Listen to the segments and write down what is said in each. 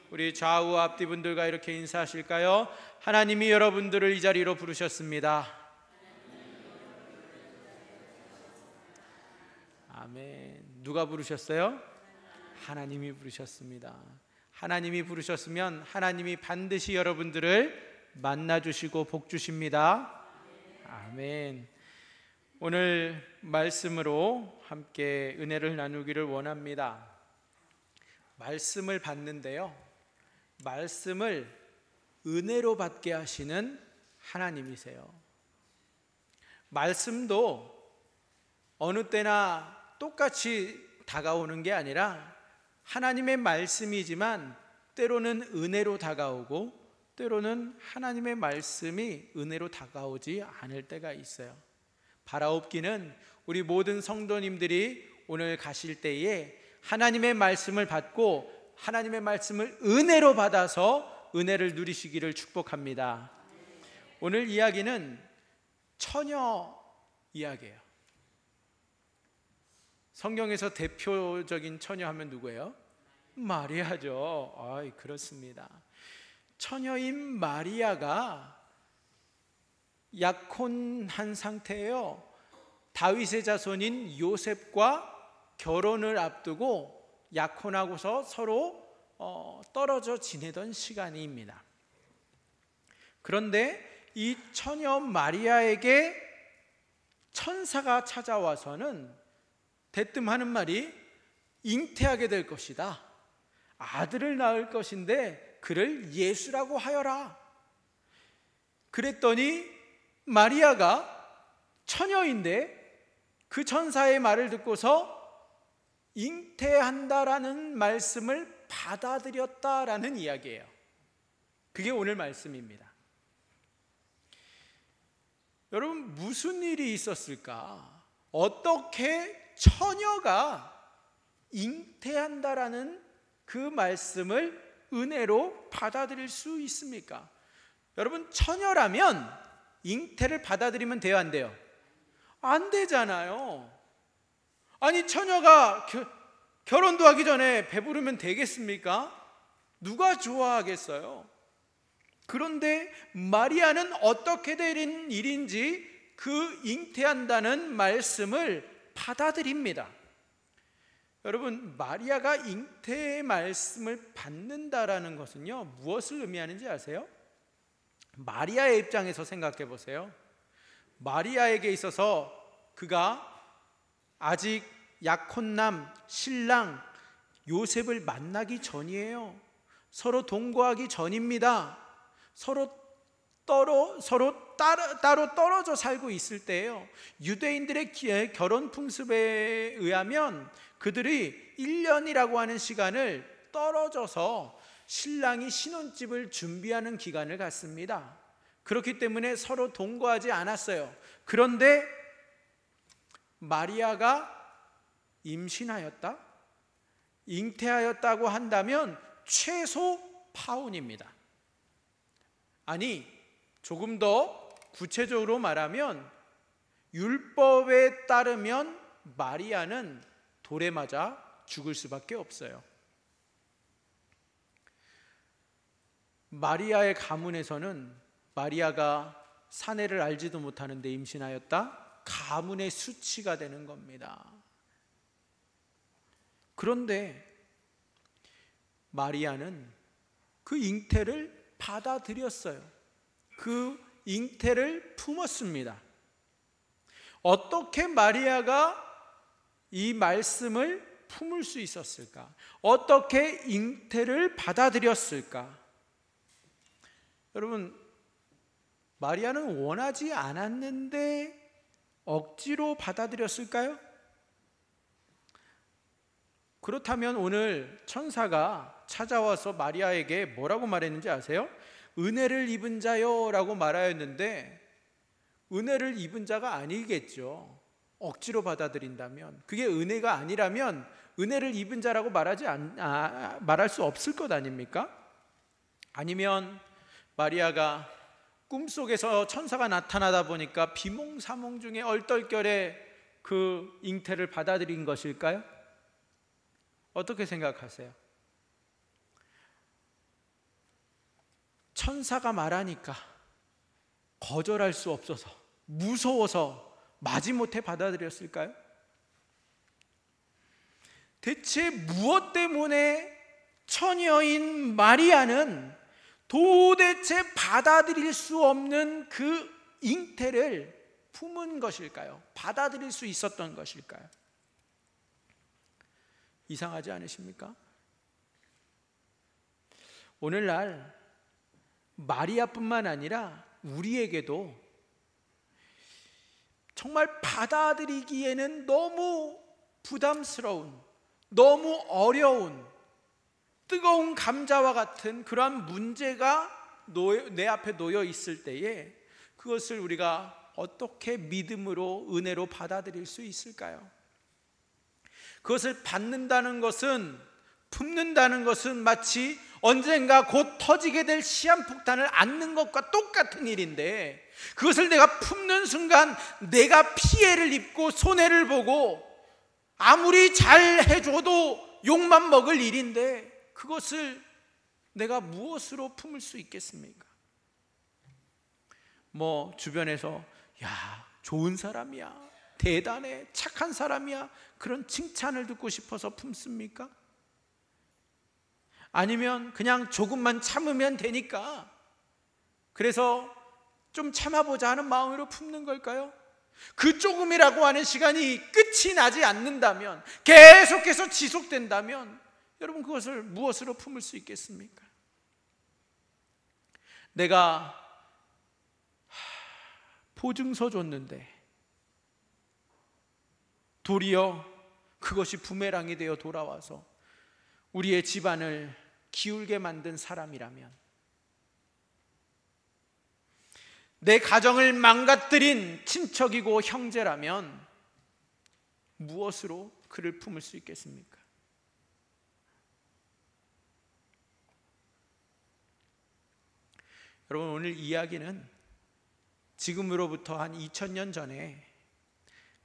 우리 좌우 앞뒤 분들과 이렇게 인사하실까요? 하나님이 여러분들을 이 자리로 부르셨습니다. 아멘. 누가 부르셨어요? 하나님이 부르셨습니다. 하나님이 부르셨으면 하나님이 반드시 여러분들을 만나주시고 복주십니다. 아멘. 오늘 말씀으로 함께 은혜를 나누기를 원합니다. 말씀을 받는데요, 말씀을 은혜로 받게 하시는 하나님이세요. 말씀도 어느 때나 똑같이 다가오는 게 아니라 하나님의 말씀이지만 때로는 은혜로 다가오고 때로는 하나님의 말씀이 은혜로 다가오지 않을 때가 있어요. 바라옵기는 우리 모든 성도님들이 오늘 가실 때에 하나님의 말씀을 받고 하나님의 말씀을 은혜로 받아서 은혜를 누리시기를 축복합니다. 오늘 이야기는 처녀 이야기예요. 성경에서 대표적인 처녀 하면 누구예요? 마리아죠. 그렇습니다. 처녀인 마리아가 약혼한 상태예요. 다윗의 자손인 요셉과 결혼을 앞두고 약혼하고서 서로 떨어져 지내던 시간입니다. 그런데 이 처녀 마리아에게 천사가 찾아와서는 대뜸 하는 말이 잉태하게 될 것이다. 아들을 낳을 것인데 그를 예수라고 하여라. 그랬더니 마리아가 처녀인데 그 천사의 말을 듣고서 잉태한다라는 말씀을 받아들였다라는 이야기예요. 그게 오늘 말씀입니다. 여러분, 무슨 일이 있었을까? 어떻게 처녀가 잉태한다라는 그 말씀을 은혜로 받아들일 수 있습니까? 여러분, 처녀라면 잉태를 받아들이면 돼요, 안 돼요? 안 되잖아요. 아니, 처녀가 결혼도 하기 전에 배부르면 되겠습니까? 누가 좋아하겠어요? 그런데 마리아는 어떻게 된 일인지 그 잉태한다는 말씀을 받아들입니다. 여러분, 마리아가 잉태의 말씀을 받는다라는 것은요, 무엇을 의미하는지 아세요? 마리아의 입장에서 생각해 보세요. 마리아에게 있어서 그가 아직 약혼남 신랑 요셉을 만나기 전이에요. 서로 동거하기 전입니다. 서로 따로 떨어져 살고 있을 때예요. 유대인들의 결혼 풍습에 의하면 그들이 1년이라고 하는 시간을 떨어져서 신랑이 신혼집을 준비하는 기간을 갖습니다. 그렇기 때문에 서로 동거하지 않았어요. 그런데 마리아가 임신하였다? 잉태하였다고 한다면 최소 파운입니다. 아니, 조금 더 구체적으로 말하면 율법에 따르면 마리아는 돌에 맞아 죽을 수밖에 없어요. 마리아의 가문에서는 마리아가 사내를 알지도 못하는데 임신하였다? 가문의 수치가 되는 겁니다. 그런데 마리아는 그 잉태를 받아들였어요. 그 잉태를 품었습니다. 어떻게 마리아가 이 말씀을 품을 수 있었을까? 어떻게 잉태를 받아들였을까? 여러분, 마리아는 원하지 않았는데 억지로 받아들였을까요? 그렇다면 오늘 천사가 찾아와서 마리아에게 뭐라고 말했는지 아세요? 은혜를 입은 자요 라고 말하였는데 은혜를 입은 자가 아니겠죠. 억지로 받아들인다면, 그게 은혜가 아니라면 은혜를 입은 자라고 말할 수 없을 것 아닙니까? 아니면 마리아가 꿈속에서 천사가 나타나다 보니까 비몽사몽 중에 얼떨결에 그 잉태를 받아들인 것일까요? 어떻게 생각하세요? 천사가 말하니까 거절할 수 없어서 무서워서 마지못해 받아들였을까요? 대체 무엇 때문에 처녀인 마리아는 도대체 받아들일 수 없는 그 잉태를 품은 것일까요? 받아들일 수 있었던 것일까요? 이상하지 않으십니까? 오늘날 마리아뿐만 아니라 우리에게도 정말 받아들이기에는 너무 부담스러운, 너무 어려운, 뜨거운 감자와 같은 그러한 문제가 내 앞에 놓여 있을 때에 그것을 우리가 어떻게 믿음으로, 은혜로 받아들일 수 있을까요? 그것을 받는다는 것은, 품는다는 것은 마치 언젠가 곧 터지게 될 시한폭탄을 안는 것과 똑같은 일인데, 그것을 내가 품는 순간 내가 피해를 입고 손해를 보고 아무리 잘 해줘도 욕만 먹을 일인데, 그것을 내가 무엇으로 품을 수 있겠습니까? 주변에서 야, 좋은 사람이야, 대단해, 착한 사람이야, 그런 칭찬을 듣고 싶어서 품습니까? 아니면 그냥 조금만 참으면 되니까 그래서 좀 참아보자 하는 마음으로 품는 걸까요? 그 조금이라고 하는 시간이 끝이 나지 않는다면, 계속해서 지속된다면 여러분 그것을 무엇으로 품을 수 있겠습니까? 내가 보증서 줬는데 도리어 그것이 부메랑이 되어 돌아와서 우리의 집안을 기울게 만든 사람이라면, 내 가정을 망가뜨린 친척이고 형제라면 무엇으로 그를 품을 수 있겠습니까? 여러분, 오늘 이야기는 지금으로부터 한 2000년 전에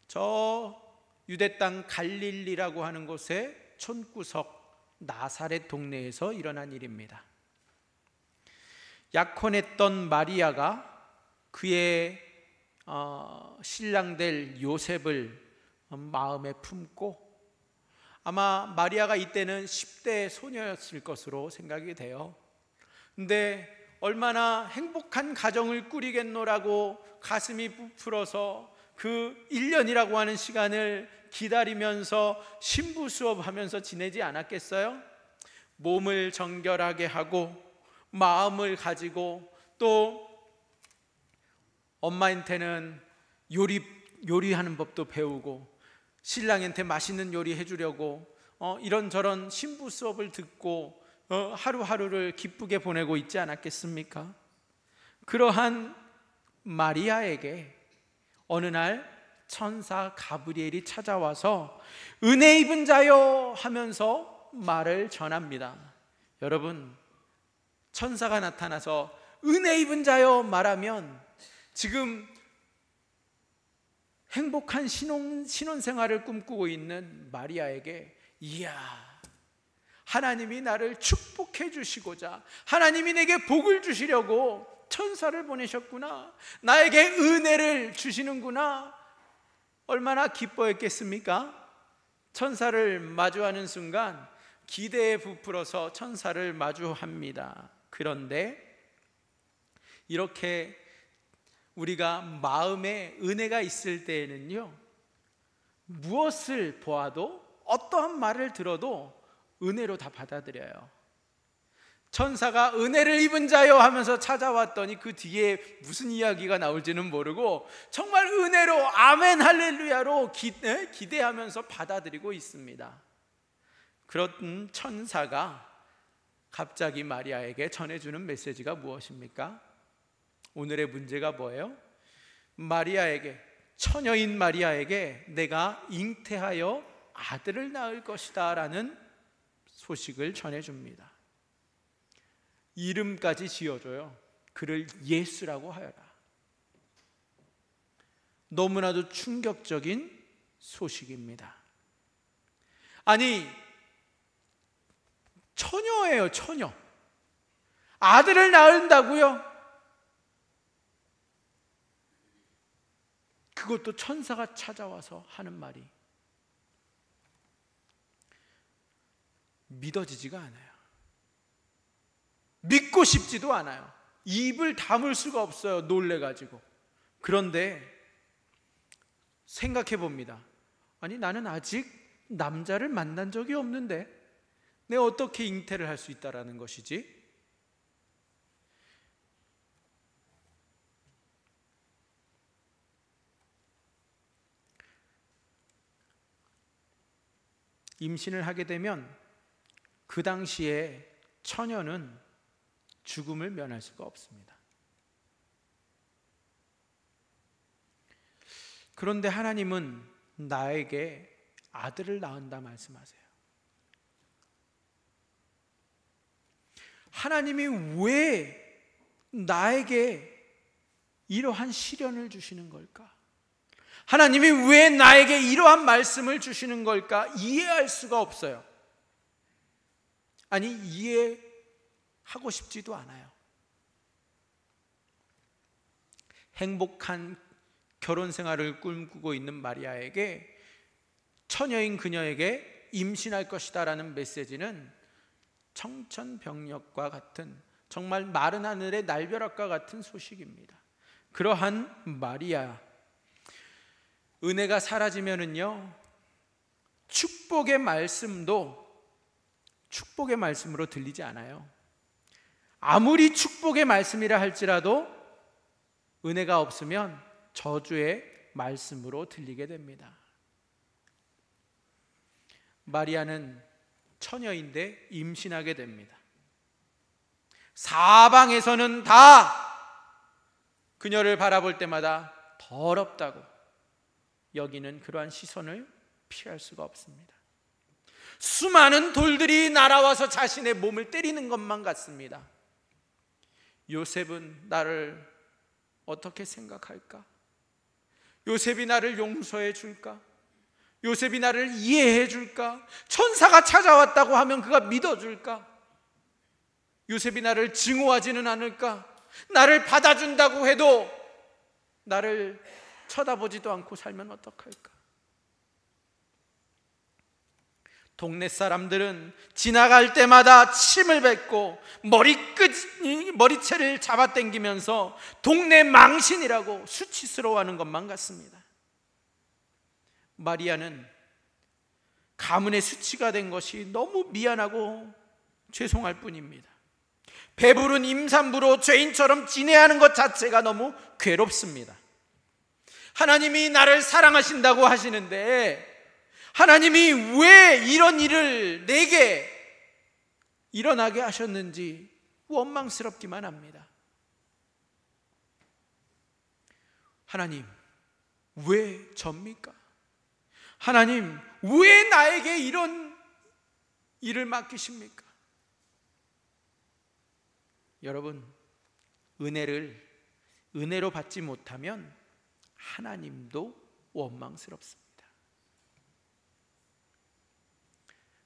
저 유대 땅 갈릴리라고 하는 곳의 촌구석 나사렛 동네에서 일어난 일입니다. 약혼했던 마리아가 그의 신랑 될 요셉을 마음에 품고, 아마 마리아가 이때는 10대 소녀였을 것으로 생각이 돼요. 근데 얼마나 행복한 가정을 꾸리겠노라고 가슴이 부풀어서 그 1년이라고 하는 시간을 기다리면서 신부 수업하면서 지내지 않았겠어요? 몸을 정결하게 하고 마음을 가지고, 또 엄마한테는 요리하는 법도 배우고 신랑한테 맛있는 요리 해주려고 이런저런 신부 수업을 듣고 하루하루를 기쁘게 보내고 있지 않았겠습니까? 그러한 마리아에게 어느 날 천사 가브리엘이 찾아와서 은혜 입은 자여 하면서 말을 전합니다. 여러분, 천사가 나타나서 은혜 입은 자여 말하면 지금 행복한 신혼생활을 꿈꾸고 있는 마리아에게, 이야, 하나님이 나를 축복해 주시고자, 하나님이 내게 복을 주시려고 천사를 보내셨구나, 나에게 은혜를 주시는구나, 얼마나 기뻐했겠습니까? 천사를 마주하는 순간 기대에 부풀어서 천사를 마주합니다. 그런데 이렇게 우리가 마음에 은혜가 있을 때에는요, 무엇을 보아도, 어떠한 말을 들어도 은혜로 다 받아들여요. 천사가 은혜를 입은 자요 하면서 찾아왔더니 그 뒤에 무슨 이야기가 나올지는 모르고 정말 은혜로 아멘 할렐루야로 기대하면서 받아들이고 있습니다. 그런 천사가 갑자기 마리아에게 전해주는 메시지가 무엇입니까? 오늘의 문제가 뭐예요? 마리아에게, 처녀인 마리아에게 내가 잉태하여 아들을 낳을 것이다 라는 소식을 전해줍니다. 이름까지 지어줘요. 그를 예수라고 하여라. 너무나도 충격적인 소식입니다. 아니, 처녀예요, 처녀. 아들을 낳는다고요? 그것도 천사가 찾아와서 하는 말이 믿어지지가 않아요. 믿고 싶지도 않아요. 입을 다물 수가 없어요. 놀래가지고. 그런데 생각해 봅니다. 아니, 나는 아직 남자를 만난 적이 없는데 내가 어떻게 잉태를 할 수 있다라는 것이지? 임신을 하게 되면 그 당시에 처녀는 죽음을 면할 수가 없습니다. 그런데 하나님은 나에게 아들을 낳은다 말씀하세요. 하나님이 왜 나에게 이러한 시련을 주시는 걸까? 하나님이 왜 나에게 이러한 말씀을 주시는 걸까? 이해할 수가 없어요. 아니, 이해하고 싶지도 않아요. 행복한 결혼 생활을 꿈꾸고 있는 마리아에게, 처녀인 그녀에게 임신할 것이다 라는 메시지는 청천벽력과 같은, 정말 마른 하늘의 날벼락과 같은 소식입니다. 그러한 마리아, 은혜가 사라지면은요, 축복의 말씀도 축복의 말씀으로 들리지 않아요. 아무리 축복의 말씀이라 할지라도 은혜가 없으면 저주의 말씀으로 들리게 됩니다. 마리아는 처녀인데 임신하게 됩니다. 사방에서는 다 그녀를 바라볼 때마다 더럽다고 여기는 그러한 시선을 피할 수가 없습니다. 수많은 돌들이 날아와서 자신의 몸을 때리는 것만 같습니다. 요셉은 나를 어떻게 생각할까? 요셉이 나를 용서해 줄까? 요셉이 나를 이해해 줄까? 천사가 찾아왔다고 하면 그가 믿어줄까? 요셉이 나를 증오하지는 않을까? 나를 받아준다고 해도 나를 쳐다보지도 않고 살면 어떡할까? 동네 사람들은 지나갈 때마다 침을 뱉고 머리채를 잡아당기면서 동네 망신이라고 수치스러워하는 것만 같습니다. 마리아는 가문의 수치가 된 것이 너무 미안하고 죄송할 뿐입니다. 배부른 임산부로 죄인처럼 지내하는 것 자체가 너무 괴롭습니다. 하나님이 나를 사랑하신다고 하시는데 하나님이 왜 이런 일을 내게 일어나게 하셨는지 원망스럽기만 합니다. 하나님, 왜 접니까? 하나님, 왜 나에게 이런 일을 맡기십니까? 여러분, 은혜로 받지 못하면 하나님도 원망스럽습니다.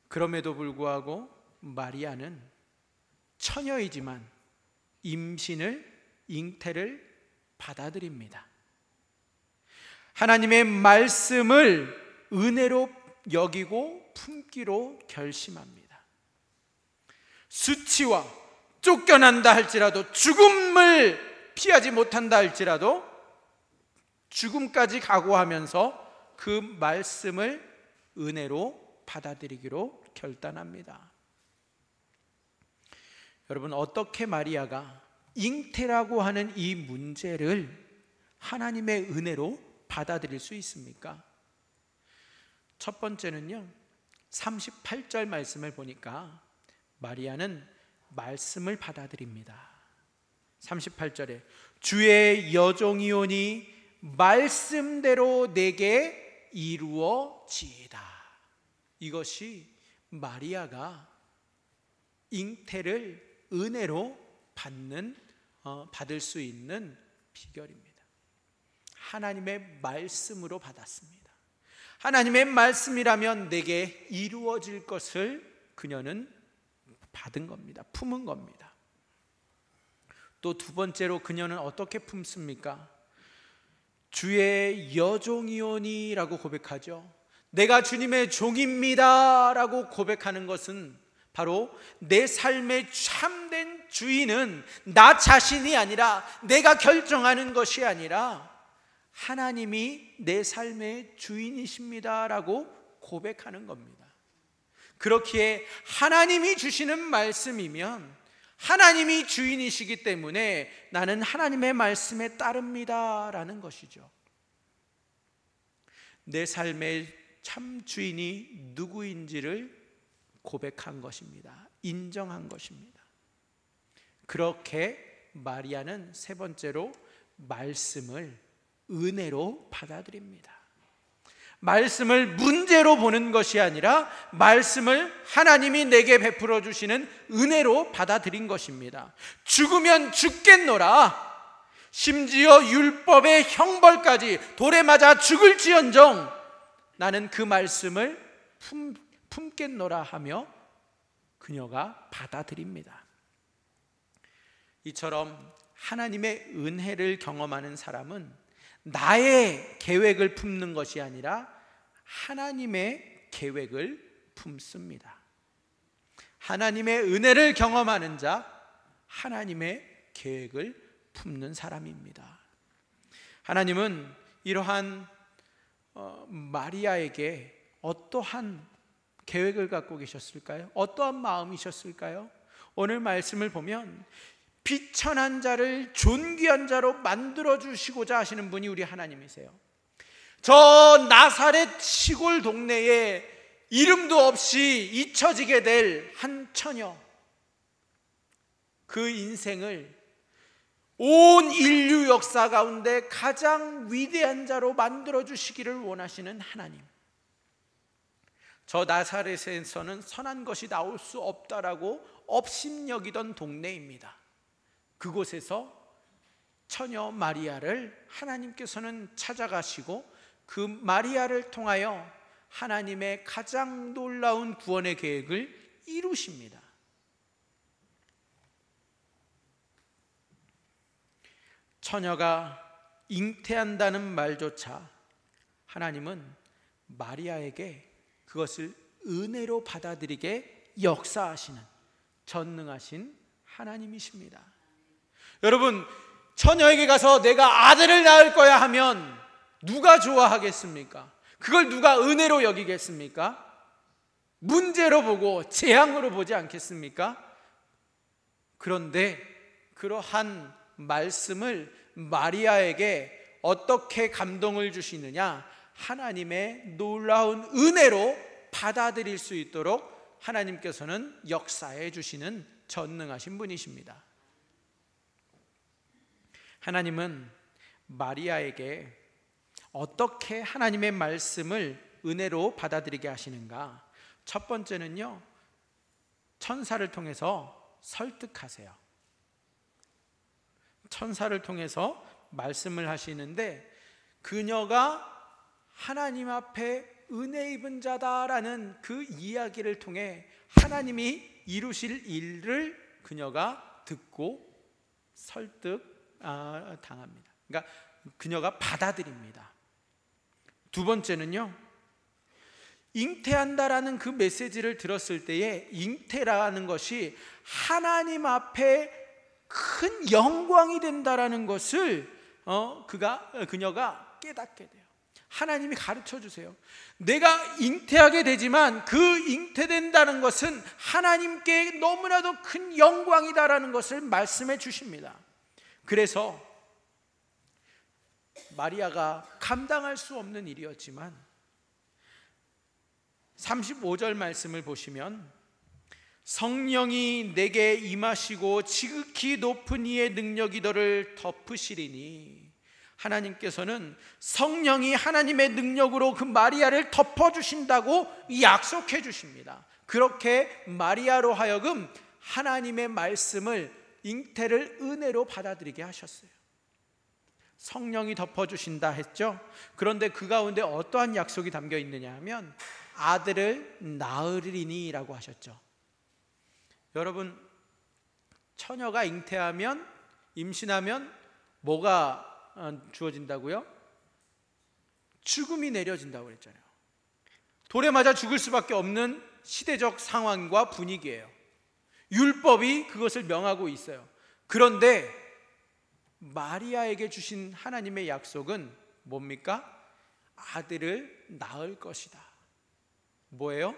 그럼에도 불구하고 마리아는 처녀이지만 잉태를 받아들입니다. 하나님의 말씀을 은혜로 여기고 품기로 결심합니다. 수치와 쫓겨난다 할지라도, 죽음을 피하지 못한다 할지라도 죽음까지 각오하면서 그 말씀을 은혜로 받아들이기로 결단합니다. 여러분, 어떻게 마리아가 잉태라고 하는 이 문제를 하나님의 은혜로 받아들일 수 있습니까? 첫 번째는요, 38절 말씀을 보니까 마리아는 말씀을 받아들입니다. 38절에 주의 여종이오니 말씀대로 내게 이루어지이다. 이것이 마리아가 잉태를 은혜로 받을 수 있는 비결입니다. 하나님의 말씀으로 받았습니다. 하나님의 말씀이라면 내게 이루어질 것을 그녀는 받은 겁니다. 품은 겁니다. 또 두 번째로 그녀는 어떻게 품습니까? 주의 여종이오니라고 고백하죠. 내가 주님의 종입니다 라고 고백하는 것은 바로 내 삶의 참된 주인은 나 자신이 아니라, 내가 결정하는 것이 아니라 하나님이 내 삶의 주인이십니다 라고 고백하는 겁니다. 그렇기에 하나님이 주시는 말씀이면 하나님이 주인이시기 때문에 나는 하나님의 말씀에 따릅니다 라는 것이죠. 내 삶의 참 주인이 누구인지를 고백한 것입니다. 인정한 것입니다. 그렇게 마리아는 세 번째로 말씀을 은혜로 받아들입니다. 말씀을 문제로 보는 것이 아니라 말씀을 하나님이 내게 베풀어 주시는 은혜로 받아들인 것입니다. 죽으면 죽겠노라, 심지어 율법의 형벌까지 돌에 맞아 죽을지언정 나는 그 말씀을 품겠노라 하며 그녀가 받아들입니다. 이처럼 하나님의 은혜를 경험하는 사람은 나의 계획을 품는 것이 아니라 하나님의 계획을 품습니다. 하나님의 은혜를 경험하는 자, 하나님의 계획을 품는 사람입니다. 하나님은 이러한 마리아에게 어떠한 계획을 갖고 계셨을까요? 어떠한 마음이셨을까요? 오늘 말씀을 보면 비천한 자를 존귀한 자로 만들어 주시고자 하시는 분이 우리 하나님이세요. 저 나사렛 시골 동네에 이름도 없이 잊혀지게 될 한 처녀, 그 인생을 온 인류 역사 가운데 가장 위대한 자로 만들어 주시기를 원하시는 하나님. 저 나사렛에서는 선한 것이 나올 수 없다라고 업신여기던 동네입니다. 그곳에서 처녀 마리아를 하나님께서는 찾아가시고 그 마리아를 통하여 하나님의 가장 놀라운 구원의 계획을 이루십니다. 처녀가 잉태한다는 말조차 하나님은 마리아에게 그것을 은혜로 받아들이게 역사하시는 전능하신 하나님이십니다. 여러분, 처녀에게 가서 내가 아들을 낳을 거야 하면 누가 좋아하겠습니까? 그걸 누가 은혜로 여기겠습니까? 문제로 보고 재앙으로 보지 않겠습니까? 그런데 그러한 말씀을 마리아에게 어떻게 감동을 주시느냐? 하나님의 놀라운 은혜로 받아들일 수 있도록 하나님께서는 역사해 주시는 전능하신 분이십니다. 하나님은 마리아에게 어떻게 하나님의 말씀을 은혜로 받아들이게 하시는가? 첫 번째는요, 천사를 통해서 설득하세요. 천사를 통해서 말씀을 하시는데, 그녀가 하나님 앞에 은혜 입은 자다라는 그 이야기를 통해 하나님이 이루실 일을 그녀가 듣고 설득당합니다. 그러니까 그녀가 받아들입니다. 두 번째는요, 잉태한다라는 그 메시지를 들었을 때에 잉태라는 것이 하나님 앞에 큰 영광이 된다라는 것을 그녀가 깨닫게 돼요. 하나님이 가르쳐 주세요. 내가 잉태하게 되지만 그 잉태된다는 것은 하나님께 너무나도 큰 영광이다라는 것을 말씀해 주십니다. 그래서 마리아가 감당할 수 없는 일이었지만 35절 말씀을 보시면 성령이 내게 임하시고 지극히 높은 이의 능력이 너를 덮으시리니, 하나님께서는 성령이 하나님의 능력으로 그 마리아를 덮어주신다고 약속해 주십니다. 그렇게 마리아로 하여금 하나님의 말씀을, 잉태를 은혜로 받아들이게 하셨어요. 성령이 덮어주신다 했죠. 그런데 그 가운데 어떠한 약속이 담겨 있느냐 하면 아들을 낳으리니 라고 하셨죠. 여러분, 처녀가 잉태하면 임신하면 뭐가 주어진다고요? 죽음이 내려진다고 그랬잖아요. 돌에 맞아 죽을 수밖에 없는 시대적 상황과 분위기예요. 율법이 그것을 명하고 있어요. 그런데 마리아에게 주신 하나님의 약속은 뭡니까? 아들을 낳을 것이다. 뭐예요?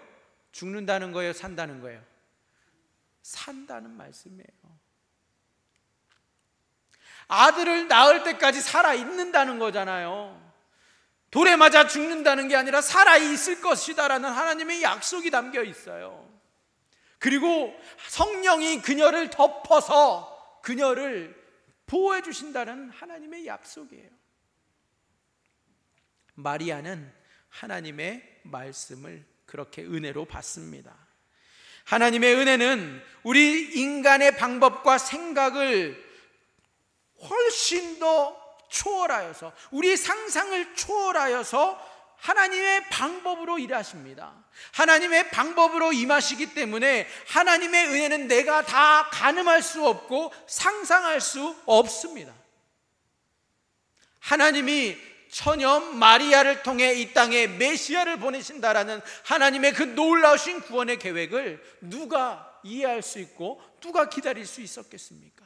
죽는다는 거예요? 산다는 거예요? 산다는 말씀이에요. 아들을 낳을 때까지 살아있는다는 거잖아요. 돌에 맞아 죽는다는 게 아니라 살아있을 것이다라는 하나님의 약속이 담겨 있어요. 그리고 성령이 그녀를 덮어서 그녀를 보호해 주신다는 하나님의 약속이에요. 마리아는 하나님의 말씀을 그렇게 은혜로 받습니다. 하나님의 은혜는 우리 인간의 방법과 생각을 훨씬 더 초월하여서, 우리 상상을 초월하여서 하나님의 방법으로 일하십니다. 하나님의 방법으로 임하시기 때문에 하나님의 은혜는 내가 다 가늠할 수 없고 상상할 수 없습니다. 하나님이 처녀 마리아를 통해 이 땅에 메시아를 보내신다라는 하나님의 그 놀라우신 구원의 계획을 누가 이해할 수 있고 누가 기다릴 수 있었겠습니까?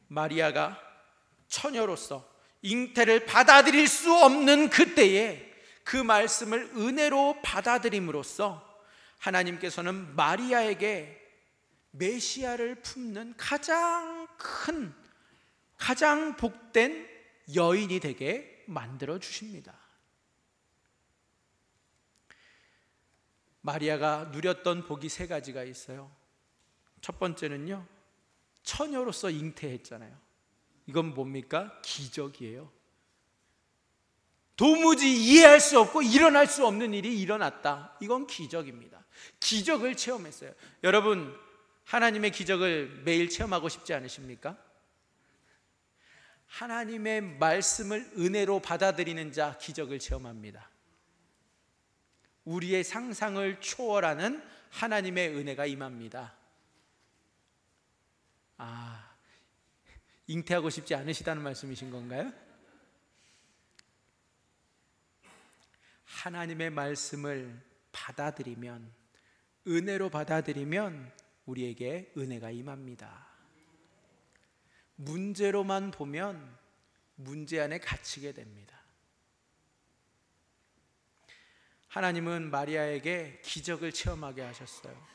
마리아가 처녀로서 잉태를 받아들일 수 없는 그때에 그 말씀을 은혜로 받아들임으로써 하나님께서는 마리아에게 메시아를 품는 가장 큰, 가장 복된 여인이 되게 만들어 주십니다. 마리아가 누렸던 복이 세 가지가 있어요. 첫 번째는요, 처녀로서 잉태했잖아요. 이건 뭡니까? 기적이에요. 도무지 이해할 수 없고 일어날 수 없는 일이 일어났다. 이건 기적입니다. 기적을 체험했어요. 여러분, 하나님의 기적을 매일 체험하고 싶지 않으십니까? 하나님의 말씀을 은혜로 받아들이는 자 기적을 체험합니다. 우리의 상상을 초월하는 하나님의 은혜가 임합니다. 잉태하고 싶지 않으시다는 말씀이신 건가요? 하나님의 말씀을 받아들이면, 은혜로 받아들이면 우리에게 은혜가 임합니다. 문제로만 보면 문제 안에 갇히게 됩니다. 하나님은 마리아에게 기적을 체험하게 하셨어요.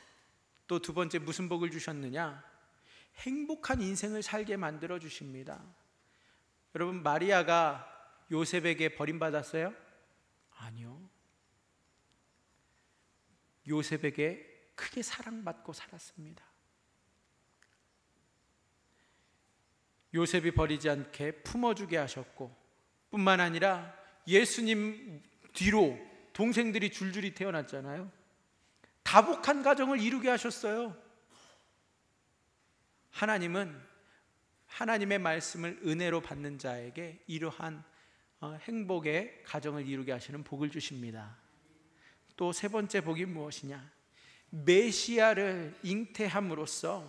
또 두 번째 무슨 복을 주셨느냐? 행복한 인생을 살게 만들어 주십니다. 여러분, 마리아가 요셉에게 버림받았어요? 아니요. 요셉에게 크게 사랑받고 살았습니다. 요셉이 버리지 않게 품어주게 하셨고, 뿐만 아니라 예수님 뒤로 동생들이 줄줄이 태어났잖아요. 다복한 가정을 이루게 하셨어요. 하나님은 하나님의 말씀을 은혜로 받는 자에게 이러한 행복의 가정을 이루게 하시는 복을 주십니다. 또 세 번째 복이 무엇이냐? 메시아를 잉태함으로써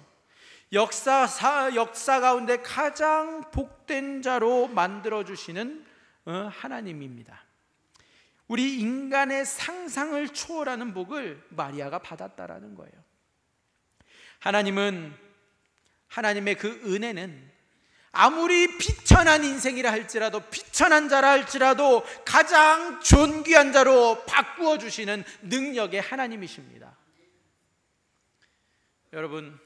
역사 가운데 가장 복된 자로 만들어주시는 하나님입니다. 우리 인간의 상상을 초월하는 복을 마리아가 받았다라는 거예요. 하나님의 그 은혜는 아무리 비천한 인생이라 할지라도, 비천한 자라 할지라도 가장 존귀한 자로 바꾸어 주시는 능력의 하나님이십니다. 여러분,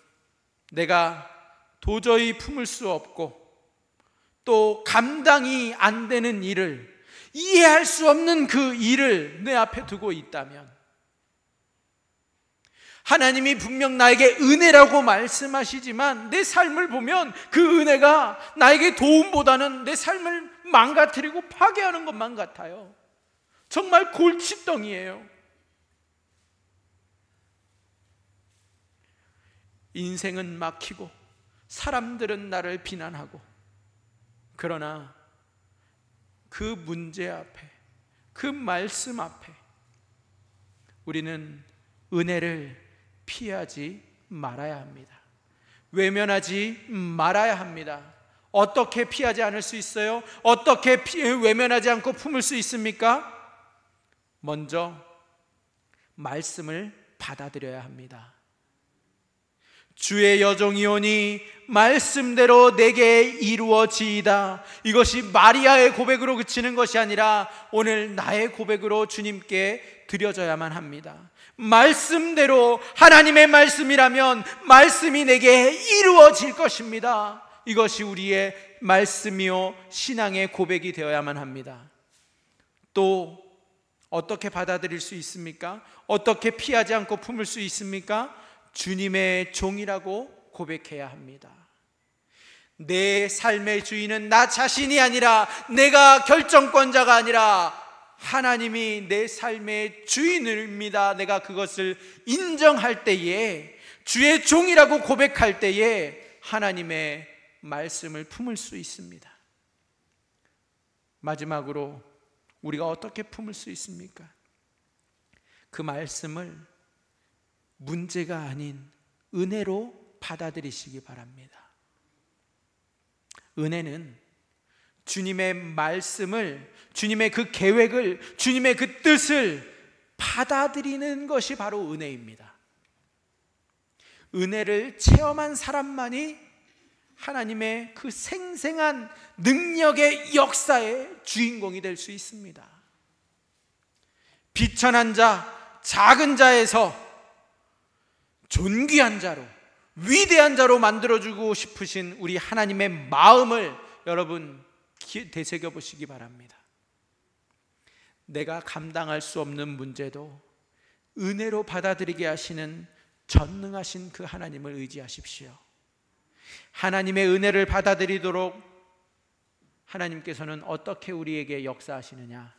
내가 도저히 품을 수 없고 또 감당이 안 되는 일을, 이해할 수 없는 그 일을 내 앞에 두고 있다면, 하나님이 분명 나에게 은혜라고 말씀하시지만 내 삶을 보면 그 은혜가 나에게 도움보다는 내 삶을 망가뜨리고 파괴하는 것만 같아요. 정말 골칫덩이에요. 인생은 막히고 사람들은 나를 비난하고, 그러나 그 문제 앞에, 그 말씀 앞에 우리는 은혜를 피하지 말아야 합니다. 외면하지 말아야 합니다. 어떻게 피하지 않을 수 있어요? 어떻게 외면하지 않고 품을 수 있습니까? 먼저 말씀을 받아들여야 합니다. 주의 여종이오니 말씀대로 내게 이루어지이다. 이것이 마리아의 고백으로 그치는 것이 아니라 오늘 나의 고백으로 주님께 드려져야만 합니다. 말씀대로, 하나님의 말씀이라면 말씀이 내게 이루어질 것입니다. 이것이 우리의 말씀이요 신앙의 고백이 되어야만 합니다. 또 어떻게 받아들일 수 있습니까? 어떻게 피하지 않고 품을 수 있습니까? 주님의 종이라고 고백해야 합니다. 내 삶의 주인은 나 자신이 아니라, 내가 결정권자가 아니라 하나님이 내 삶의 주인입니다. 내가 그것을 인정할 때에, 주의 종이라고 고백할 때에 하나님의 말씀을 품을 수 있습니다. 마지막으로 우리가 어떻게 품을 수 있습니까? 그 말씀을 문제가 아닌 은혜로 받아들이시기 바랍니다. 은혜는 주님의 말씀을, 주님의 그 계획을, 주님의 그 뜻을 받아들이는 것이 바로 은혜입니다. 은혜를 체험한 사람만이 하나님의 그 생생한 능력의 역사의 주인공이 될 수 있습니다. 비천한 자, 작은 자에서 존귀한 자로, 위대한 자로 만들어주고 싶으신 우리 하나님의 마음을 여러분 되새겨 보시기 바랍니다. 내가 감당할 수 없는 문제도 은혜로 받아들이게 하시는 전능하신 그 하나님을 의지하십시오. 하나님의 은혜를 받아들이도록 하나님께서는 어떻게 우리에게 역사하시느냐?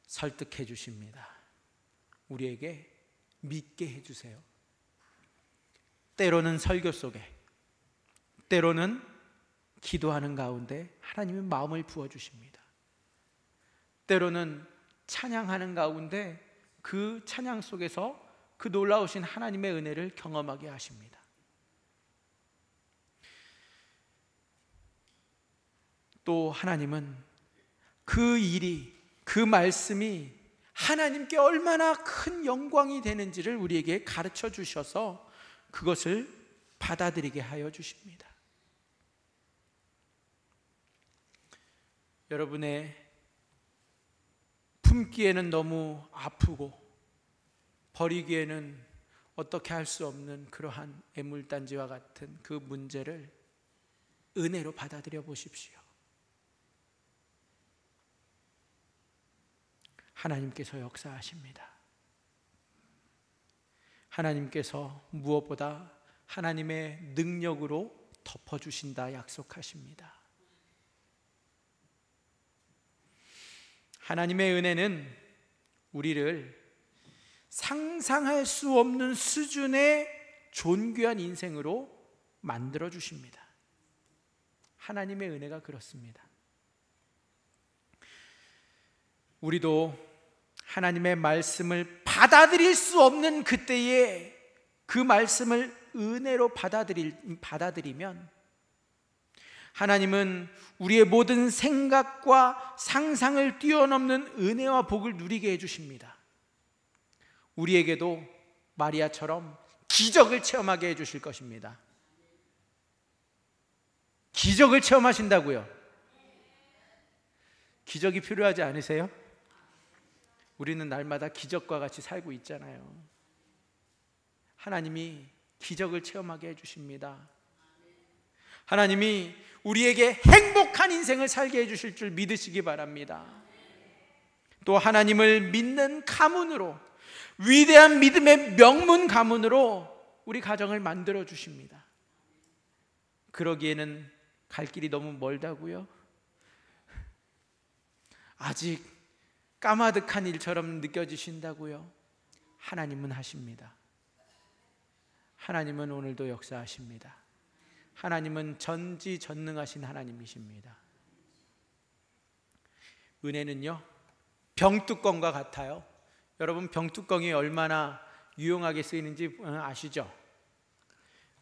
설득해 주십니다. 우리에게 믿게 해주세요. 때로는 설교 속에, 때로는 기도하는 가운데 하나님의 마음을 부어주십니다. 때로는 찬양하는 가운데 그 찬양 속에서 그 놀라우신 하나님의 은혜를 경험하게 하십니다. 또 하나님은 그 일이, 그 말씀이 하나님께 얼마나 큰 영광이 되는지를 우리에게 가르쳐 주셔서 그것을 받아들이게 하여 주십니다. 여러분의 품기에는 너무 아프고 버리기에는 어떻게 할 수 없는 그러한 애물단지와 같은 그 문제를 은혜로 받아들여 보십시오. 하나님께서 역사하십니다. 하나님께서 무엇보다 하나님의 능력으로 덮어주신다 약속하십니다. 하나님의 은혜는 우리를 상상할 수 없는 수준의 존귀한 인생으로 만들어 주십니다. 하나님의 은혜가 그렇습니다. 우리도 하나님의 말씀을 받아들일 수 없는 그때에 그 말씀을 은혜로 받아들이면 하나님은 우리의 모든 생각과 상상을 뛰어넘는 은혜와 복을 누리게 해주십니다. 우리에게도 마리아처럼 기적을 체험하게 해주실 것입니다. 기적을 체험하신다고요? 기적이 필요하지 않으세요? 우리는 날마다 기적과 같이 살고 있잖아요. 하나님이 기적을 체험하게 해주십니다. 하나님이 우리에게 행복한 인생을 살게 해주실 줄 믿으시기 바랍니다. 또 하나님을 믿는 가문으로, 위대한 믿음의 명문 가문으로 우리 가정을 만들어 주십니다. 그러기에는 갈 길이 너무 멀다고요? 아직 까마득한 일처럼 느껴지신다고요? 하나님은 하십니다. 하나님은 오늘도 역사하십니다. 하나님은 전지전능하신 하나님이십니다. 은혜는요, 병뚜껑과 같아요. 여러분, 병뚜껑이 얼마나 유용하게 쓰이는지 아시죠?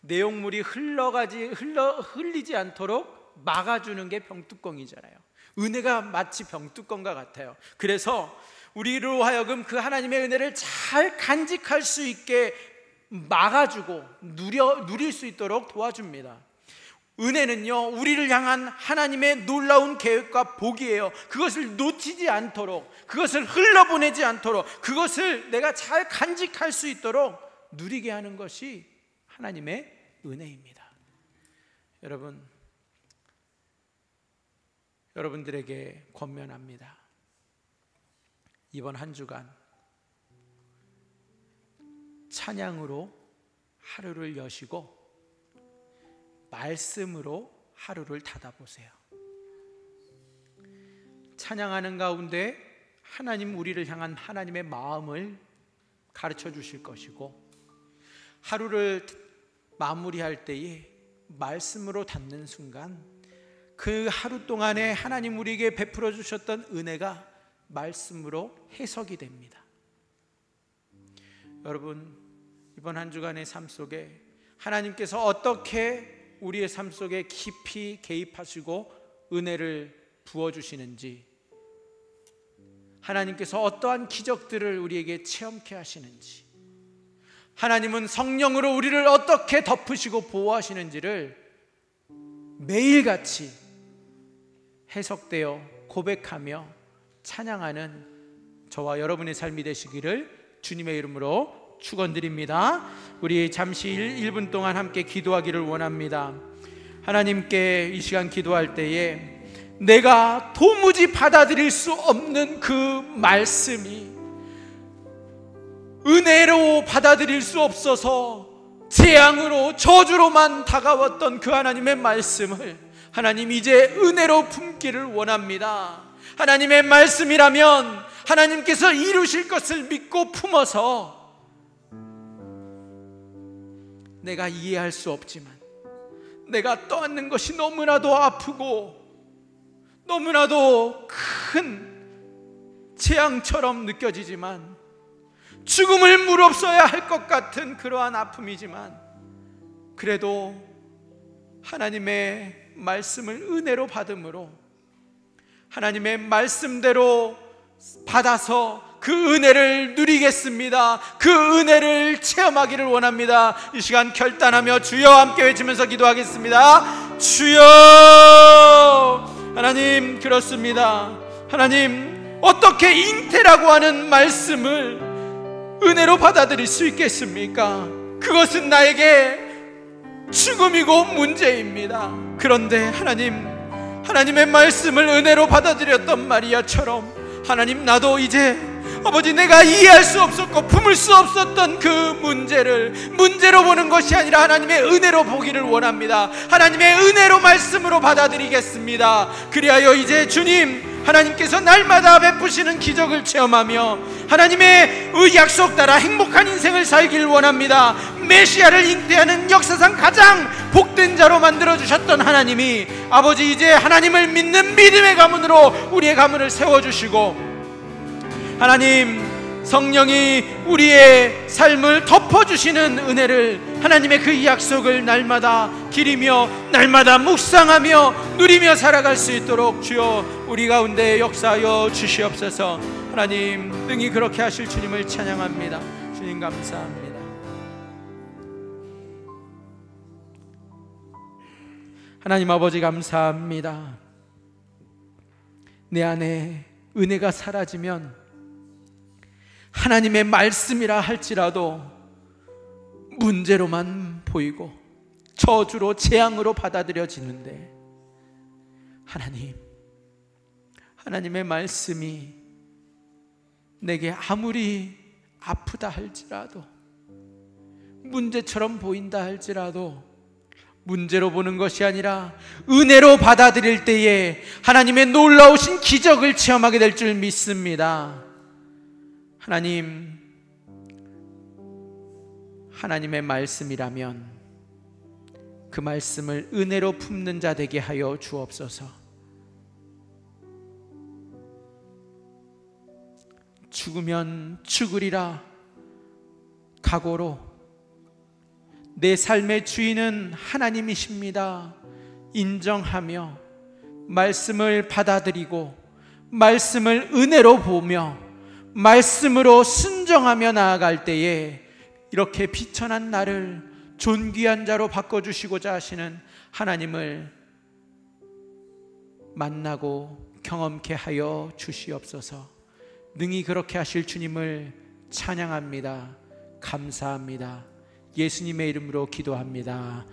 내용물이 흘리지 않도록 막아주는 게 병뚜껑이잖아요. 은혜가 마치 병뚜껑과 같아요. 그래서 우리로 하여금 그 하나님의 은혜를 잘 간직할 수 있게 막아주고 누릴 수 있도록 도와줍니다. 은혜는요, 우리를 향한 하나님의 놀라운 계획과 복이에요. 그것을 놓치지 않도록, 그것을 흘러보내지 않도록, 그것을 내가 잘 간직할 수 있도록 누리게 하는 것이 하나님의 은혜입니다. 여러분들에게 권면합니다. 이번 한 주간 찬양으로 하루를 여시고 말씀으로 하루를 닫아보세요. 찬양하는 가운데 하나님, 우리를 향한 하나님의 마음을 가르쳐 주실 것이고, 하루를 마무리할 때에 말씀으로 닫는 순간 그 하루 동안에 하나님 우리에게 베풀어 주셨던 은혜가 말씀으로 해석이 됩니다. 여러분, 이번 한 주간의 삶 속에 하나님께서 어떻게 우리의 삶 속에 깊이 개입하시고 은혜를 부어주시는지, 하나님께서 어떠한 기적들을 우리에게 체험케 하시는지, 하나님은 성령으로 우리를 어떻게 덮으시고 보호하시는지를 매일같이 해석되어 고백하며 찬양하는 저와 여러분의 삶이 되시기를 주님의 이름으로 축원드립니다. 우리 잠시 1분 동안 함께 기도하기를 원합니다. 하나님께 이 시간 기도할 때에 내가 도무지 받아들일 수 없는 그 말씀이 은혜로 받아들일 수 없어서 재앙으로 저주로만 다가왔던 그 하나님의 말씀을 하나님 이제 은혜로 품기를 원합니다. 하나님의 말씀이라면 하나님께서 이루실 것을 믿고 품어서 내가 이해할 수 없지만, 내가 떠안는 것이 너무나도 아프고 너무나도 큰 재앙처럼 느껴지지만, 죽음을 무릅써야 할 것 같은 그러한 아픔이지만, 그래도 하나님의 말씀을 은혜로 받음으로 하나님의 말씀대로 받아서 그 은혜를 누리겠습니다. 그 은혜를 체험하기를 원합니다. 이 시간 결단하며 주여 함께 외치면서 기도하겠습니다. 주여! 하나님, 그렇습니다. 하나님, 어떻게 잉태라고 하는 말씀을 은혜로 받아들일 수 있겠습니까? 그것은 나에게 죽음이고 문제입니다. 그런데 하나님의 말씀을 은혜로 받아들였던 마리아처럼 하나님, 나도 이제 아버지 내가 이해할 수 없었고 품을 수 없었던 그 문제를 문제로 보는 것이 아니라 하나님의 은혜로 보기를 원합니다. 하나님의 은혜로 말씀으로 받아들이겠습니다. 그리하여 이제 주님, 하나님께서 날마다 베푸시는 기적을 체험하며 하나님의 약속 따라 행복한 인생을 살기를 원합니다. 메시아를 잉태하는 역사상 가장 복된 자로 만들어주셨던 하나님이 아버지 이제 하나님을 믿는 믿음의 가문으로 우리의 가문을 세워주시고, 하나님 성령이 우리의 삶을 덮어주시는 은혜를, 하나님의 그 약속을 날마다 기리며 날마다 묵상하며 누리며 살아갈 수 있도록 주여 우리 가운데 역사하여 주시옵소서. 하나님 능히 그렇게 하실 주님을 찬양합니다. 주님 감사합니다. 하나님 아버지 감사합니다. 내 안에 은혜가 사라지면 하나님의 말씀이라 할지라도 문제로만 보이고 저주로 재앙으로 받아들여지는데, 하나님의 말씀이 내게 아무리 아프다 할지라도, 문제처럼 보인다 할지라도 문제로 보는 것이 아니라 은혜로 받아들일 때에 하나님의 놀라우신 기적을 체험하게 될 줄 믿습니다. 하나님의 말씀이라면 그 말씀을 은혜로 품는 자 되게 하여 주옵소서. 죽으면 죽으리라 각오로, 내 삶의 주인은 하나님이십니다 인정하며 말씀을 받아들이고 말씀을 은혜로 보며 말씀으로 순종하며 나아갈 때에 이렇게 비천한 나를 존귀한 자로 바꿔주시고자 하시는 하나님을 만나고 경험케 하여 주시옵소서. 능히 그렇게 하실 주님을 찬양합니다. 감사합니다. 예수님의 이름으로 기도합니다.